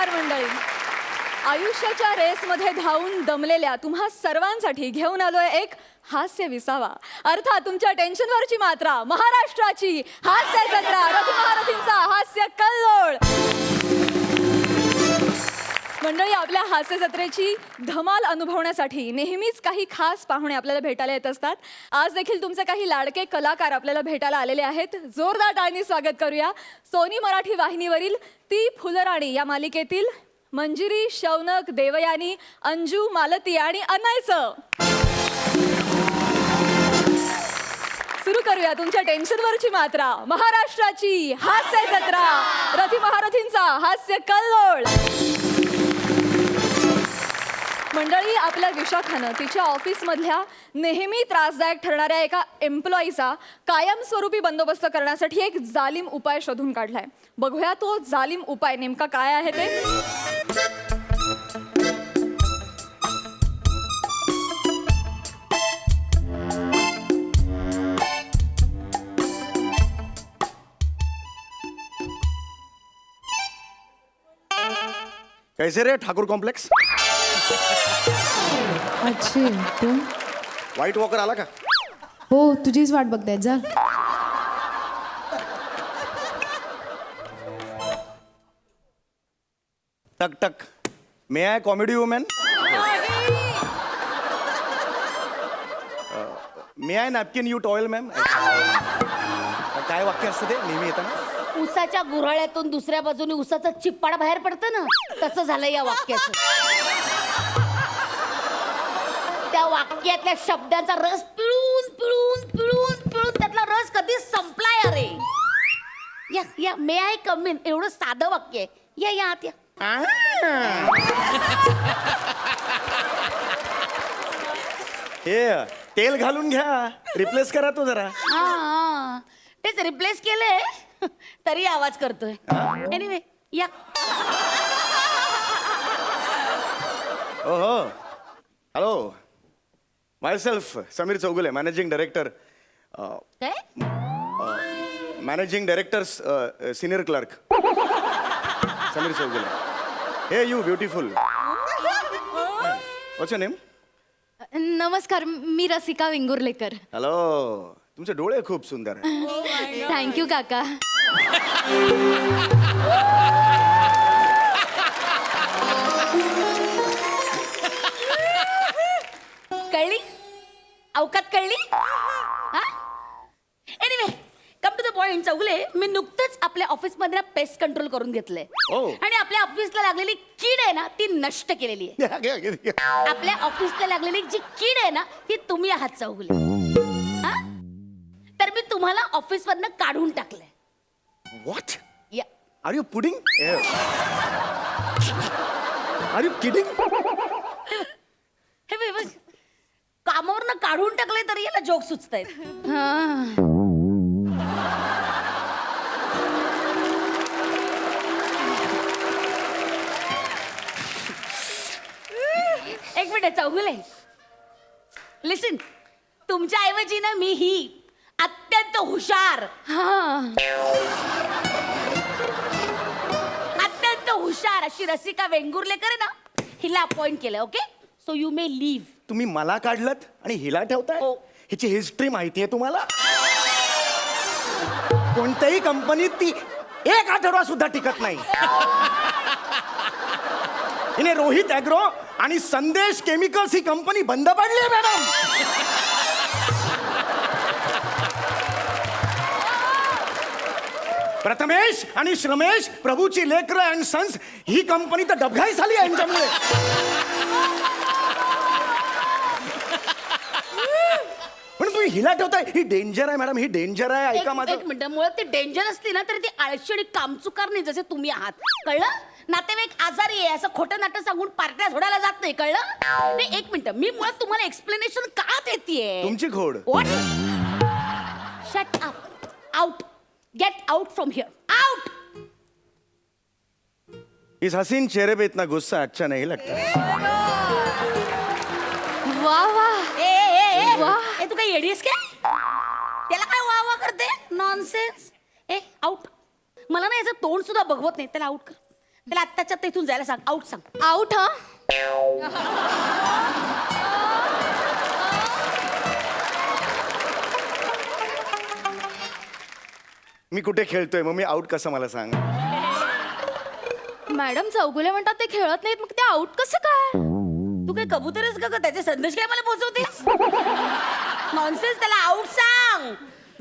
नमस्कार मंडळी. आयुष्याच्या रेसमध्ये धावून दमलेल्या तुम्हा सर्वांसाठी घेऊन आलोय एक हास्य विसावा. अर्थात तुमच्या टेन्शनवरची मात्रा, महाराष्ट्राची हास्य जत्रा, रथ महारथींचा हास्य कल्लोळ. मंडळी, आपल्या हास्य जत्रेची धमाल अनुभवण्यासाठी नेहमीच काही खास पाहुणे आपल्याला भेटायला येत असतात. आज देखील तुमचे काही लाडके कलाकार आपल्याला भेटायला आलेले आहेत. जोरदार टाळ्यांनी स्वागत करूया. सोनी मराठी वाहिनीवरील ती फुलराणी या मालिकेतील मंजिरी, शौनक, देवयानी, अंजू, मालती आणि अनयचं. सुरू करूया तुमच्या टेन्शनवरची मात्रा, महाराष्ट्राची हास्य जत्रा, रथी महारथींचा हास्य कल्लोळ. मंडळी, आपल्या विशाखानं तिच्या ऑफिसमधल्या नेहमी त्रासदायक ठरणाऱ्या एका एम्प्लॉईचा कायमस्वरूपी बंदोबस्त करण्यासाठी एक जालिम उपाय शोधून काढलाय. बघूया तो जालिम उपाय नेमका काय आहे ते. कैसे रे ठाकुर कॉम्प्लेक्स? अच्छे तू. व्हाईट वॉकर आला का? हो, तुझीच वाट बघताय. जा. टक टक. May I comedy woman? May I napkin you toil ma'am? काय वाक्य असतं ते नेहमी येताना? उसाच्या गुऱ्हाळ्यातून दुसऱ्या बाजूने उसाचं चिप्पाड बाहेर पडतं ना, तसं झालं या वाक्याचं. त्या वाक्यातल्या शब्दांचा रस पिळून पिळून पिळून पिळून त्यातला रस कधीच संपलाय. अरे या या मे आय कम इन एवढं साधं वाक्य आहे. या या आत या. हे तेल घालून घ्या, रिप्लेस करा तो जरा. हा, तेच रिप्लेस केलंय तरी आवाज करतोय. एनिवे या. हो hello, myself Samir Chougule, managing director. काय managing director senior clerk Samir Chougule. Hey you beautiful. What's your name? नमस्कार, मी रसिका वेंगुर्लेकर. हॅलो, तुमचे डोळे खूप सुंदर आहे. थँक्यू काका. कळली? अवकात कळली? Anyway come to the point. Chougule, मी नुकतंच आपल्या ऑफिसमध्ये पेस्ट कंट्रोल करून घेतलंय आणि आपल्या ऑफिसला लागलेली कीड आहे ना, ती नष्ट केलेली आहे. आपल्या ऑफिसला लागलेली जी कीड आहे ना, ती तुम्ही आहात चौगुले. तर मी तुम्हाला ऑफिसमधनं काढून टाकलंय. What? Yeah. Are you pudding? Are you kidding? हे बघ, कामावरनं काढून टाकलंय तरी याला जोक सुचतायत. एक मिनिट चौगुले, लिसन. तुमच्या ऐवजी ना मी ही अत्यंत हुशार अत्यंत हुशार अशी रसिका वेंगुर्लेकर आहे ना, हिला अपॉइंट केलं. Okay, so you may leave. तुम्ही मला काढलत आणि हिला ठेवताय? हो. ह्याची हिस्ट्री माहिती आहे तुम्हाला? कोणत्याही कंपनीत ती एक आठवडा सुद्धा टिकत नाही. हिने रोहित ॲग्रो आणि संदेश केमिकल्स ही कंपनी बंद पडली आहे मॅडम. प्रथमेश आणि श्रमेश प्रभूची लेकर अँड सन्स ही कंपनी तर डबघाई झाली आहे यांच्यामुळे. पण तुम्ही हिला ठेवताय, ही डेंजर आहे मॅडम, ही डेंजर आहे. ऐका माझं. एक मिनिट, मुळात ती डेंजर असली ना तरी ती आळशी आणि कामचुकार नाही, जसे तुम्ही आहात. कळलं? नातेवाईक आजारी आहे असं खोटं नाटक सांगून पार्ट्या झोडायला जात नाही. कळलं? नाही, एक मिनिट, मी मुळात तुम्हाला एक्सप्लेनेशन का देतेय? तुमची खोड. Shut up. Out. Get out from here. Out. इस हसीन चेहरे पे इतना गुस्सा अच्छा नहीं लगता. वा वा. ए तू काही येडीस काय? त्याला काय वा वा करते? नॉनसेन्स. ए आउट. मला ना याचं तोंड सुद्धा बघवत नाही. त्याला आउट कर. त्याला आत्ताच्या आत्ता इथून जायला सांग. आउट सांग. आउट हा. मी कुठे खेळतोय मग मी आउट कसं मला सांग. मॅडम चौगुले म्हणतात ते खेळत नाहीत, मग ते आउट कसं काय? तू काय कबूतर आहेस का ग? त्याचे संदेश काय मला पोहोचवतेस? नॉनसेन्स. त्याला आउट सांग.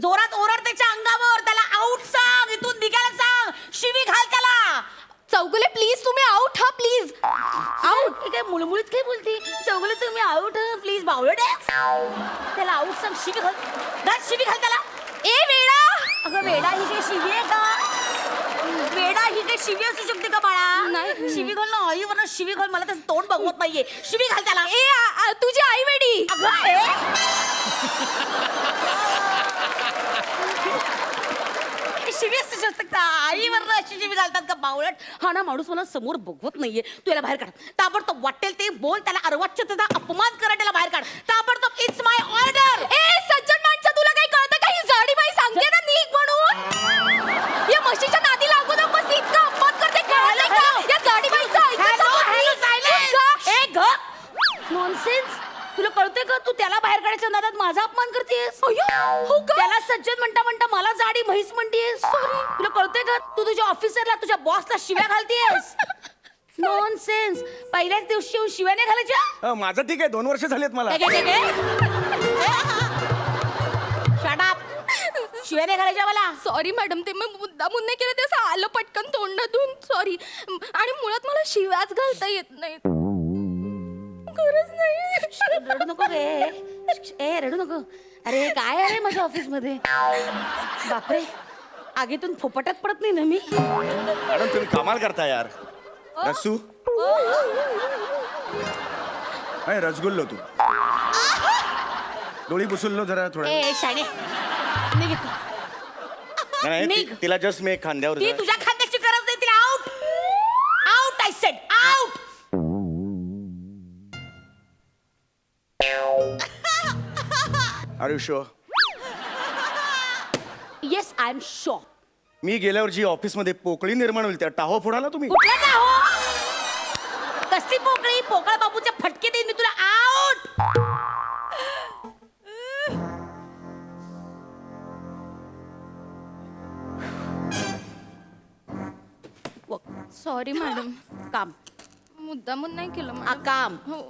जोरात ओरड त्याच्या अंगावर. त्याला आउट सांग. इथून निघायला सांग. शिवी घाल त्याला. चौगुले प्लीज तुम्ही आउट हा प्लीज. आउट. काय मुळमुळीत काय बोलती? चौगले तुम्ही आउट प्लीज. बावळट आहे. त्याला आउट सांग. शिवी घाल. घाल शिवी घाल त्याला. ए वेडा. अगं वेडा ही काही शिवी आहे का? वेडा ही काही शिवी असू शकते का बाळा? नाही. शिवी घाल ना. आई वरनं शिवी घाल. मला त्याचं तोंड बघवत नाहीये. शिवी घाल त्याला. तुझी आई वेडी. अगं ए. शिवी असू शकते का? आईवरनं अशी शिवी घालतात का बावळट? हा ना माणूस मला समोर बघवत नाहीये. तू याला बाहेर काढ. ताबडतोब वाटेल ते बोल. त्याला अर्वाच्यतेचा अपमान करा. त्याला बाहेर काढ ताबडतोब. It's my order. ए सज्जन माणसं, तुला काही कळतं का? ही जाडी बाई सांगते ना निघ म्हणून. या म्हशीच्या नादी लागू नकोस. इतका अपमान करते कळलं का? या जाडी बाईचं नॉनसेन्स. तुला कळतंय का? तू त्याला बाहेर काढायच्या नादात माझा अपमान करतेस. हो का? त्याला सज्जन म्हणता म्हणता मला जाडी म्हैस म्हणतेस. सॉरी. तुला कळतंय का? तू तुझ्या ऑफिसरला तुझ्या बॉसला शिव्या घालतेस. नॉनसेन्स. पहिल्याच दिवशी येऊन शिव्या नाही घालायच्या. माझं ठीक आहे 2 वर्ष झालीत मला. Shut up. शिव्या नाही घालायच्या मला. सॉरी मॅडम, ते मी मुद्दामून नाही केलं, ते असं आलं पटकन तोंडातून. सॉरी. आणि मुळात मला शिव्याच घालता येत नाहीत. खरंच नाही. रडू नको रे. ए रडू नको. अरे काय आहे माझ्या ऑफिस मध्ये? बापरे. आगीतून फोपटत पडत नाही ना मी. मॅडम तुम्ही कमाल करता यार. रसू नाही रसगुल्लो तू. डोळी पुसुल्लो जरा थोडं. ए शाणे निघ इथून. नाही निघ. तिला जस्ट मी खांद्यावर ती तुझ्या खांद्याची गरज नाही. तिला out. Out I said. Out. Are you sure? Yes I am sure. मी गेल्यावर जी ऑफिसमध्ये पोकळी निर्माण होईल त्या टाहो फोडाला तुम्ही. कुठला का हो? कसली पोकळी? पोकळ बाबूच्या फटके देईन मी तुला. आउट. सॉरी मॅडम, काम. मुद्दामून नाही केलं हा मॅडम. काम. हो.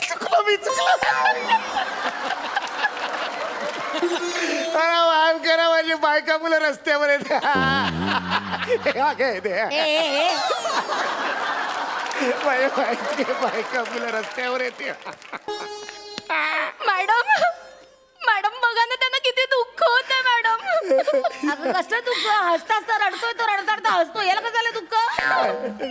चुकलो मी चुकलो. माफ करा माझी बायका मुलं रस्त्यावर येते. माझ्या बायका मुलं रस्त्यावर येते. मॅडम मॅडम बघा ना, त्यांना किती दुःख होतंय मॅडम. अगं कसलं दुःख? हसता हसता रडतोय तो. रडता रडता हसतो. याला कसं झालं दुःख?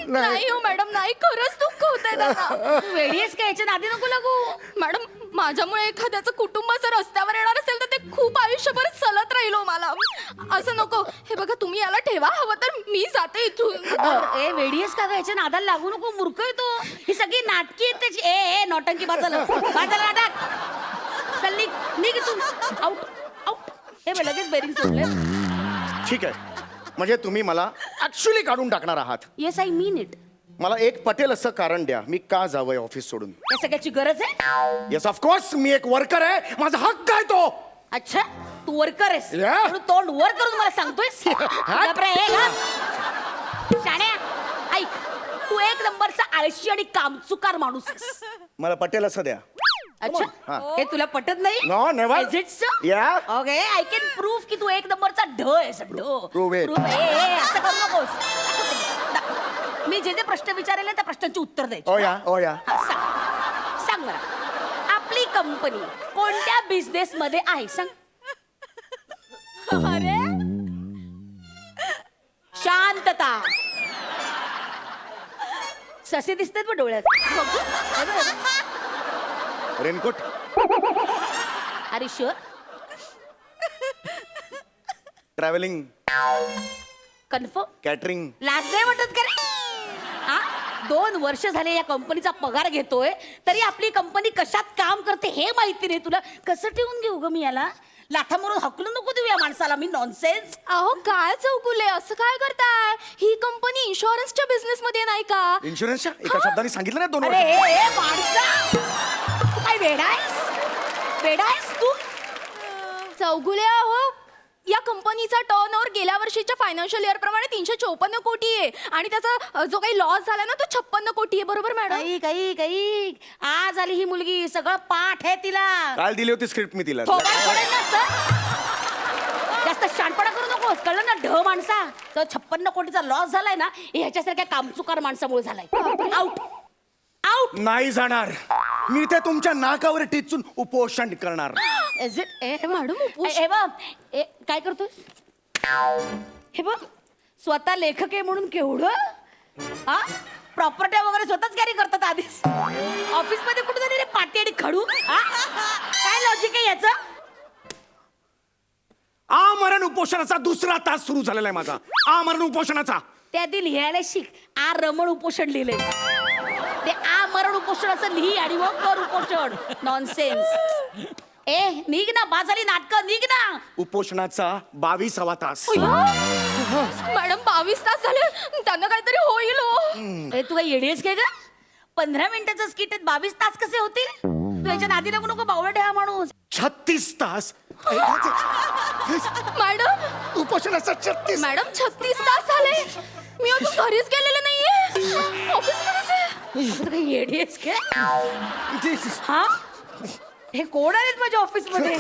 नाही हो मॅडम, नाही, खरंच दुःख होतंय त्यांना. तू वेळी आहेस का? याच्या नादी नको लागू. मॅडम माझ्यामुळे एखाद्याचं कुटुंब जर रस्त्यावर येणार असेल तर ते खूप आयुष्यभर चलत राहिलो मला. असं नको. हे बघा तुम्ही याला ठेवा, हवं तर मी जाते इथून. ए वेडी आहेस का? याच्या नादाला लागू नको. मूर्ख आहे तो. ही सगळी नाटकी आहेत त्याची. ए नौटंकी बाजूला. बाजूला नाटक. चल निघ. निघ इथून. आउट. आउट. हे बघ लगेच बेरिंग सोडलं. ठीक आहे, म्हणजे तुम्ही मला ऍक्च्युली काढून टाकणार आहात. Yes I mean it. मला एक पटेल असं कारण द्या, मी का जावंय ऑफिस सोडून. या सगळ्याची गरज आहे? Yes of course. मी एक वर्कर आहे. माझा हक्क आहे तो. अच्छा तू वर्कर आहेस. Yeah. म्हणून तोंड वर करून मला सांगतोयस? बापरे, हे घाल. शाण्या ऐक. तू एक नंबरचा आळशी आणि कामचुकार माणूस आहेस. मला पटेल असं द्या. अच्छा हा. हे तुला पटत नाही? No, never. Is it so? Yeah. Okay, I can prove की तू एक नंबरचा ढ आहेस. ढ. Prove it. असं करू नकोस. मी जे जे प्रश्न विचारेल त्या प्रश्नांची उत्तर द्यायची. ओ या ओ या. हा, सांग मला. आपली कंपनी कोणत्या बिझनेस मध्ये आहे सांग. अरे शांतता. ससे दिसतात पण डोळ्यात. रेनकोट. अरे sure? Travelling. Confirm? Catering. Last नाही वाटत का रे? हा 2 वर्ष झाले या कंपनीचा पगार घेतोय तरी आपली कंपनी कशात काम करते हे माहिती नाही तुला. कसं ठेवून घेऊ ग मी याला? लाथा म्हणून हकलून नको देऊ या माणसाला मी. नॉनसेन्स. अहो काय चौगुले असं काय करताय? ही कंपनी इन्शुरन्सच्या बिझनेस मध्ये नाही का? इन्शुरन्सच्या एका शब्दाने सांगितलं ना 2 अरे वर्ष. हे माणसा तू काय वेडा आहेस तू? चौगुले अहो या कंपनीचा टर्नओव्हर गेल्या वर्षीच्या फायनान्शियल इयर प्रमाणे 354 कोटी आहे आणि त्याचा जो काही लॉस झाला ना तो 56 कोटी आहे. बरोबर मॅडम? काही आज आली ही मुलगी सगळं पाठ आहे तिला. काल दिली होती स्क्रिप्ट मी तिला. थोबाड पडेल ना सर. जास्त शानपणा करू नकोस कळलं ना ढ माणसा. तर 56 कोटीचा लॉस झालाय ना हे ह्याच्यासारख्या कामचुकार माणसामुळे झालाय. Out out. नाही जाणार मी ते तुमच्या नाकावर टिचून उपोषण करणार. Is it? मॅडम, हे बघ काय करतोय? हे बघ स्वतः लेखक आहे म्हणून केवढं हा प्रॉपर्ट्या वगैरे स्वतःच कॅरी करतात आधीच. ऑफिस मध्ये कुठे तरी रे पाटी आणि खडू हा? काय लॉजिक आहे याचं? आमरण उपोषणाचा 2रा तास सुरू झालेला आहे माझा. आमरण उपोषणाचा. त्या आधी लिहायला शिक. आ रमण उपोषण लिहिलंय ते. आ मरण उपोषणाचं लिही आणि मग कर उपोषण. नॉनसेन्स. ए निघ ना बाजारी नाटकं निघ ना. उपोषणाचा 22वा तास. मॅडम 22 तास झाले त्यांना काहीतरी होईल हो. ए तू काय येडीस काय का? 15 मिनिटाचं स्किट आहेत 22 तास कसे होतील? तू याच्या नादी लागू नको बावळट हा माणूस. 36 तास. मॅडम उपोषणाचा 36. मॅडम 36 तास झाले मी अजून घरीच गेलेले नाहीये. ऑफिसमध्येच आहे. तू काय येडीस काय? हा हे कोण आहेत माझ्या ऑफिस मध्ये?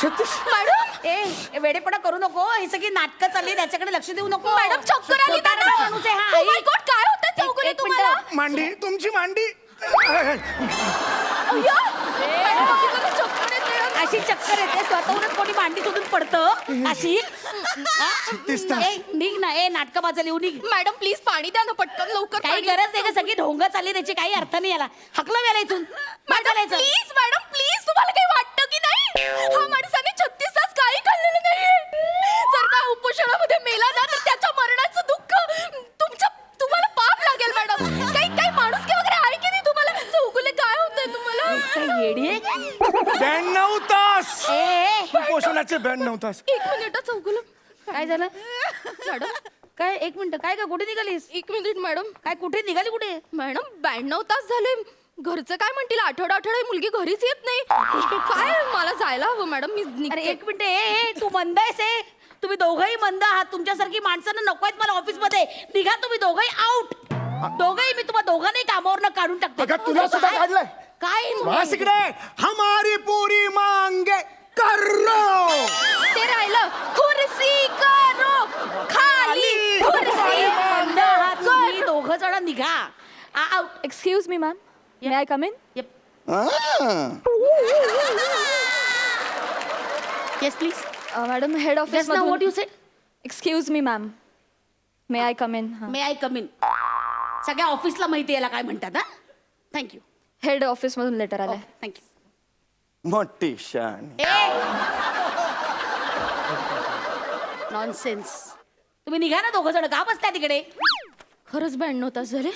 36. मॅडम ए वेडेपणा करू नको. ही सगळी नाटकं चालली त्याच्याकडे लक्ष देऊ नको. मॅडम चक्कर आली खोटारडा माणूस आहे हा. Oh my God, काय होतं चौगुले एक तुम्हाला? मिनिटं. मांडी तुमची मांडी. अय्या! मॅडम, बघितलं का चक्कर येते? अशी चक्कर येते स्वतःहूनच कोणी मांडी सोडून पडतं अशी. हा? 36 तास. ए, निघ ना. ए नाटकं बाजा लिहू निघ. मॅडम प्लीज पाणी द्या ना पटकन लवकर. काही पाणी. गरज नाही का? सगळी ढोंग चालली त्याची काही अर्थ नाही याला. हकलं गेला इथून. मॅडम प्लीज मॅडम प्लीज तुम्हाला काही वाटतं की नाही? हा माणसाने 36 तास काही खाल्लेलं नाहीये. जर का उपोषणामध्ये मेला ना तर त्याच्या मरणाचं दुःख तुम्हाला पाप लागेल मॅडम. काही माणूस की वगैरे आहे की नाही तुम्हाला? चौगुले काय होतंय तुम्हाला? काय येडी आहे काय? 92 तास. ए, उपोषणाचे 92 तास. 1 मिनिट चौगुले. काय झालं? मॅडम काय 1 मिनिट काय का कुठे निघालीस? 1 मिनिट मॅडम. काय कुठे निघाली कुठे? मॅडम 92 तास झाले. घरचं काय म्हणतील? आठवडा ही मुलगी घरीच येत नाही. काय मला जायला हवं मॅडम. मी अरे निघते. 1 मिनिट. ए तू मंद आहेस. तुम्ही दोघंही मंद आहात. तुमच्यासारखी माणसं नको आहेत मला ऑफिस मध्ये. निघा तुम्ही दोघंही आउट. दोघंही मी तुम्हाला दोघांनाही कामावरनं काढून टाकते. अगं, तुला सुद्धा काय? काढलंय? काय वास इकडे. हमारी पूरी मांगे करो. ते राहिलं. खुर्सी करो खाली. खुर्सी मंद आहात तुम्ही दोघं जण निघा. Out. Excuse me ma'am. May I come in? Yes please. Madam head office just now what you sed? Excuse me ma'am. May I come in? May I come in? सगळ्या ऑफिसला माहिती याला काय म्हणतात. हा थँक्यू. हेड ऑफिस मधून letter आलंय. Thank you. मोठी शान. नॉनसेन्स. तुम्ही निघा ना दोघं जण. का बसताय तिकडे? खरंच 92 तास झाले.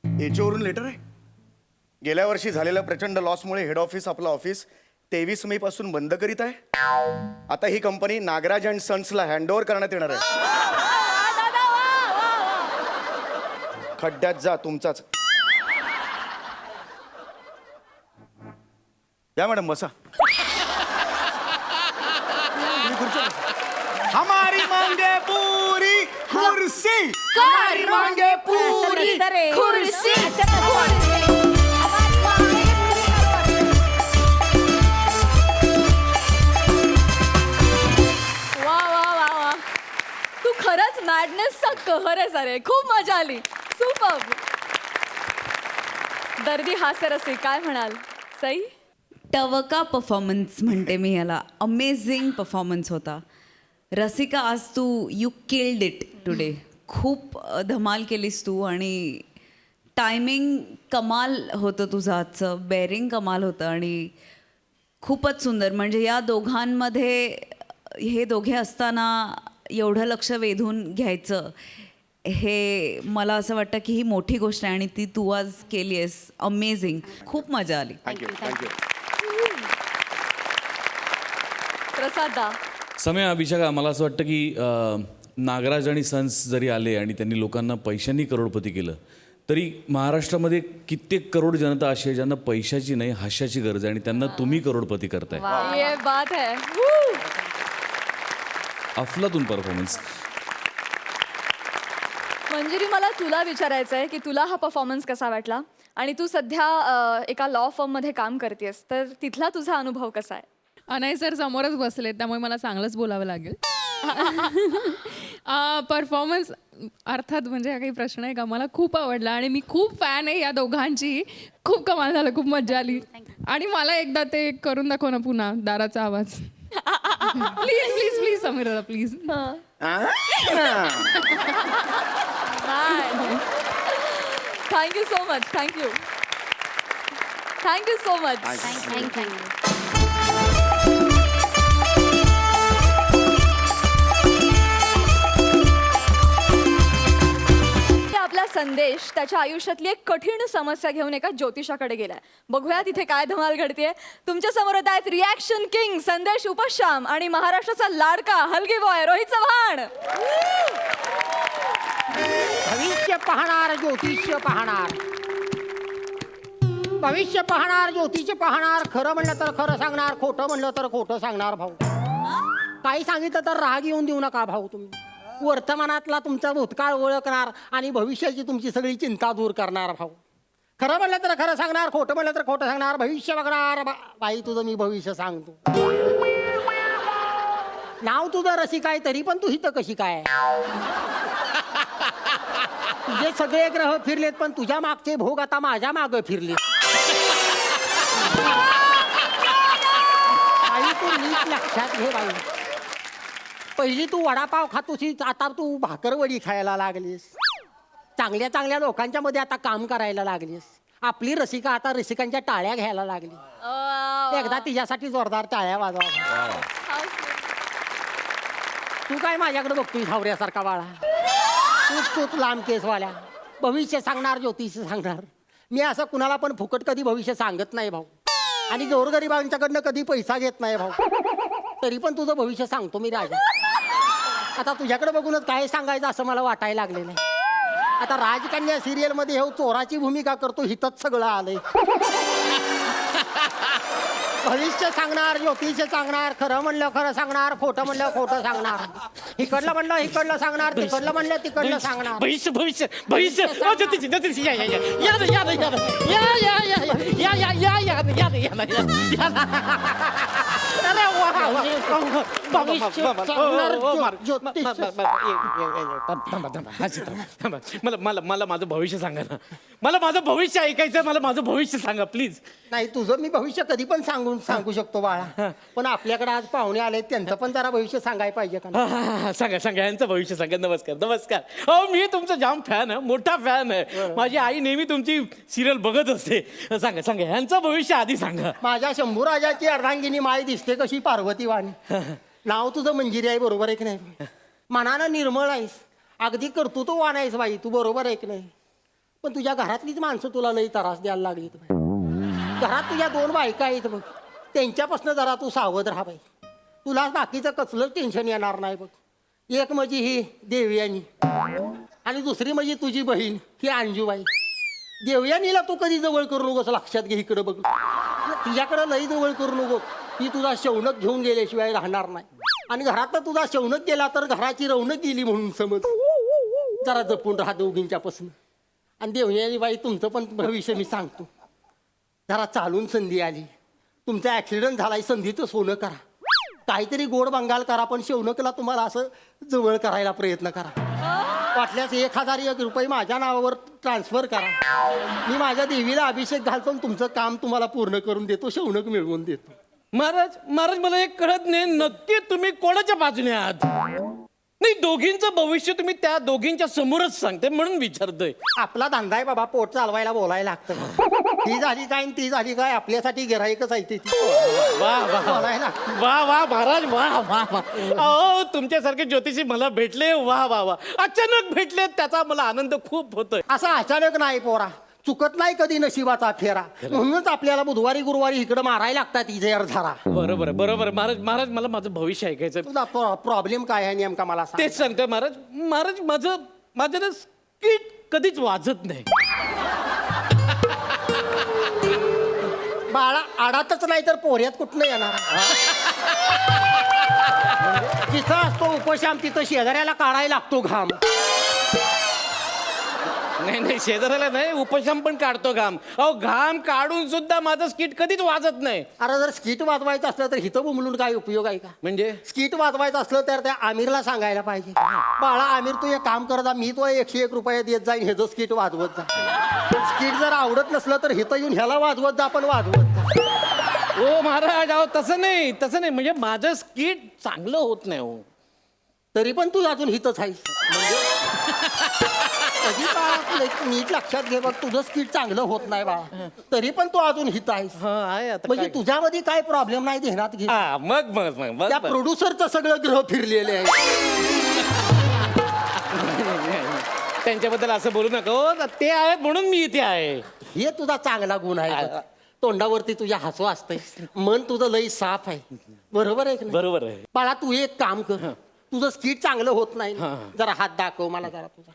याच्यावरून लेटर आहे. गेल्या वर्षी झालेल्या प्रचंड लॉसमुळे हेड ऑफिस आपलं ऑफिस 23 मे पासून बंद करीत आहे. आता ही कंपनी नागराज अँड सन्सला हँडओव्हर करण्यात येणार आहे. खड्ड्यात जा तुमचाच. या मॅडम बसा. तुम्ही खुर्चीवर बसा. हमारी मांगे पूरी कुर्सी. हमारी मांगे पूरी खुर्सी. वा वा वा वा. तू खरंच मॅडनेसचा कहर आहे सारे. खूप मजा आली. सुपर. दर्दी हास्यरसी काय म्हणाल? सई. टवका परफॉर्मन्स म्हणते मी याला. अमेझिंग परफॉर्मन्स होता. रसिका आज तू यू किल्ड इट टुडे. खूप धमाल केलीस तू आणि टायमिंग कमाल होतं तुझं आजचं, बेअरिंग कमाल होतं आणि खूपच सुंदर. म्हणजे या दोघांमध्ये हे दोघे असताना एवढं लक्ष वेधून घ्यायचं हे मला असं वाटतं की ही मोठी गोष्ट आहे आणि ती तू आज केली आहेस. अमेझिंग, खूप मजा आली. Thank you thank you. प्रसादा. समय अभिषेक मला असं वाटतं की नागराज आणि सन्स जरी आले आणि त्यांनी लोकांना पैशांनी करोडपती केलं तरी महाराष्ट्रामध्ये कित्येक करोड जनता अशी आहे ज्यांना पैशाची नाही हास्याची गरज आहे आणि त्यांना तुम्ही करोडपती करताय. ये बात है. अफलातून परफॉर्मन्स. मंजिरी, मला तुला विचारायचं आहे की तुला हा परफॉर्मन्स कसा वाटला आणि तू सध्या एका लॉ फर्ममध्ये काम करतेस, तर तिथला तुझा अनुभव कसा आहे? अनय सर समोरच बसले, त्यामुळे मला चांगलंच बोलावं लागेल. परफॉर्मन्स अर्थात म्हणजे हा काही प्रश्न आहे का, मला खूप आवडला आणि मी खूप फॅन आहे या दोघांची. खूप कमाल झालं, खूप मजा आली. आणि मला एकदा ते करून दाखव ना पुन्हा, दाराचा आवाज. प्लीज प्लीज प्लीज समीर दादा please. Thank you so much. Thank you thank you so much. Thank you. आपला संदेश त्याच्या आयुष्यातली एक कठीण समस्या घेऊन एका ज्योतिषाकडे गेलाय. बघूया तिथे काय धमाल घडतेय. तुमच्या समोर येत आहेत रिॲक्शन किंग संदेश उपश्याम आणि महाराष्ट्राचा लाडका हलगी बॉय रोहित चव्हाण. भविष्य पाहणार ज्योतिष्य पाहणार, भविष्य पाहणार ज्योतिष्य पाहणार. खरं म्हणलं तर खरं सांगणार, खोटं म्हणलं तर खोटं सांगणार भाऊ. काही सांगितलं तर राग येऊन देऊ नका भाऊ. तुम्ही वर्तमानातला तुमचा भूतकाळ ओळखणार आणि भविष्याची तुमची सगळी चिंता दूर करणार भाऊ. खरं म्हणलं तर खरं सांगणार, खोटं म्हणलं तर खोटं सांगणार. भविष्य बघणार. बाई तुझं मी भविष्य सांगतो. नाव तुझं रसिक आहे तरी पण तू इथं कशी काय? तुझे सगळे ग्रह फिरलेत पण तुझ्या मागचे भोग आता माझ्या मागं फिरले. बाई तू नीट लक्षात घे बाई. पहिली तू वडापाव खात होतीस, आता तू भाकरवडी खायला लागलीस. चांगल्या चांगल्या लोकांच्या मध्ये आता काम करायला लागलीस. आपली रसिका आता रसिकांच्या टाळ्या घ्यायला लागली. एकदा तिच्यासाठी जोरदार टाळ्या वाजवा. तू काय माझ्याकडे बघतोय सावऱ्यासारखा बाळा? तूच लांब केसवाल्या. भविष्य सांगणार ज्योतिष सांगणार. मी असं कुणाला पण फुकट कधी भविष्य सांगत नाही भाऊ आणि गोरगरिबांच्याकडनं कधी पैसा घेत नाही भाऊ. तरी पण तुझं भविष्य सांगतो मी राजा. आता तुझ्याकडे बघूनच काय सांगायचं असं मला वाटायला लागलेलं आहे. आता राजकन्या सिरियल मध्ये हे चोराची भूमिका करतो, हितच सगळं आलंय. भविष्य सांगणार ज्योतिष सांगणार. खरं म्हणलं खरं सांगणार, खोटं म्हणलं खोटं सांगणार. इकडलं म्हणलं इकडलं सांगणार, तिकडलं म्हणलं तिकडलं सांगणार. भविष्य भविष्य भविष्य ज्योतिषी ज्योतिषी या या या या या या या या या या या या या या या. अरे वा. भविष्य सांगणार ज्योतिष. मला माझं भविष्य सांगा ना. मला माझं भविष्य ऐकायचं. मला माझं भविष्य सांगा प्लीज. नाही तुझं मी भविष्य कधी पण सांगू शकतो बाळा, पण आपल्याकडे आज पाहुणे आले, त्यांचं पण जरा भविष्य सांगायला पाहिजे का? सांगा सांगा यांचं भविष्य सांगा. नमस्कार नमस्कार. हो मी तुमचा जाम फॅन आहे, मोठा फॅन आहे. माझी आई नेहमी तुमची सिरियल बघत असते. सांगा सांगा यांचं भविष्य आधी सांगा. माझ्या शंभूराजाची अर्धांगिनी माय दिसते कशी पार्वती वाणी. नाव तुझं मंजिरी आहे, बरोबर आहे की नाही? मनानं निर्मळ आहेस, अगदी कर्तृत्ववान आहेस बाई तू, बरोबर आहे की नाही? पण तुझ्या घरातलीच माणसं तुला लई त्रास द्यायला लागली. घरात तुझ्या 2 बायका आहेत बघ, त्यांच्यापासून जरा तू सावध राहा बाई. तुला बाकीचं कसलंच टेन्शन येणार नाही बघ. एक म्हणजे ही देवयानी आणि दुसरी म्हणजे तुझी बहीण ही अंजूबाई. देवयानीला तू कधी जवळ करू नकोस, लक्षात घे. इकडं बघ, तिच्याकडं लई जवळ करू नको. ती तुझा शौनक घेऊन गेल्याशिवाय राहणार नाही. आणि घरात तुझा शौनक गेला तर घराची रौनक गेली म्हणून समज. जरा जपून राहा दोघींच्यापासून. आणि देवयानी बाई तुमचं पण भविष्य मी सांगतो. जरा चालून संधी आली, तुमचा ॲक्सिडेंट झालाय, संधीचं सोनं करा. काहीतरी गोड बंगाल करा, पण शौनकला तुम्हाला असं जवळ करायला प्रयत्न करा. वाटल्यास 1001 रुपये माझ्या नावावर ट्रान्सफर करा. मी माझ्या देवीला अभिषेक घालतो आणि तुमचं काम तुम्हाला पूर्ण करून देतो, शौनक मिळवून देतो. महाराज महाराज मला एक कळत नाही, नक्की तुम्ही कोणाच्या बाजूने आहात? नाही, दोघींचं भविष्य तुम्ही त्या दोघींच्या समोरच सांगते म्हणून विचारतोय. आपला धंदा आहे बाबा, पोट चालवायला बोलायला लागतं. ती झाली काय आणि ती झाली काय, आपल्यासाठी गिराईकच आहे ती. वा वा बोलायला लागतं. वा वा महाराज, वा वा वा. अहो तुमच्यासारखे ज्योतिषी मला भेटले, वा वा वा. अचानक भेटले त्याचा मला आनंद खूप होतोय. असं अचानक नाही पोरा, चुकत नाही कधी नशिबाचा फेरा. म्हणूनच आपल्याला बुधवारी गुरुवारी इकडं मारायला लागतात इथे अर्धारा. बरोबर आहे, बरोबर आहे. महाराज महाराज मला माझं भविष्य ऐकायचं. तुझा प्रॉब्लेम काय आहे नेमका मला सांग. तेच सांगतोय महाराज. महाराज माझं ना स्किट कधीच वाजत नाही. बाळा आडातच नाही तर पोऱ्यात कुठनं येणार. जिथं असतो उपशाम तिथं शेजाऱ्याला काढायला लागतो घाम. नाही शेजाऱ्याला नाही, उपशम पण काढतो घाम. अहो घाम काढून सुद्धा माझं स्किट कधीच वाजत नाही. अरे जर स्किट वाजवायचं असलं तर हिथं बुमलून काय उपयोग आहे का. म्हणजे स्किट वाजवायचं असलं तर त्या आमिरला सांगायला पाहिजे, बाळा आमिर तू एक काम कर जा, मी तो 101 रुपये देत जाईन, हे जो स्किट वाजवत जा. पण स्किट जर आवडत नसलं तर हिथं येऊन ह्याला वाजवत जा, पण वाजवत जा. ओ महाराज, अहो तसं नाही म्हणजे माझं स्किट चांगलं होत नाही हो. तरी पण तू अजून हिथंच आहेस. कधी का नीट लक्षात घे बघ, तुझं स्किट चांगलं होत नाही बाळा, तरी पण तू अजून हिथं आहेस. आहे आता म्हणजे काय? तुझ्यामध्ये काय प्रॉब्लेम नाही ध्यानात घे. हा, मग त्या प्रोड्युसरचं सगळं ग्रह फिरलेले आहे. त्यांच्याबद्दल असं बोलू नका हो. ते आहेत म्हणून मी इथे आहे. हे तुझा चांगला गुण आहे बघ. तोंडावरती तुझ्या हसू असतंय, मन तुझं लई साफ आहे. बरोबर आहे की नाही? बरोबर आहे. बाळा तू एक काम कर, तुझं स्किट चांगलं होत नाही, जरा हात दाखव मला जरा तुझा.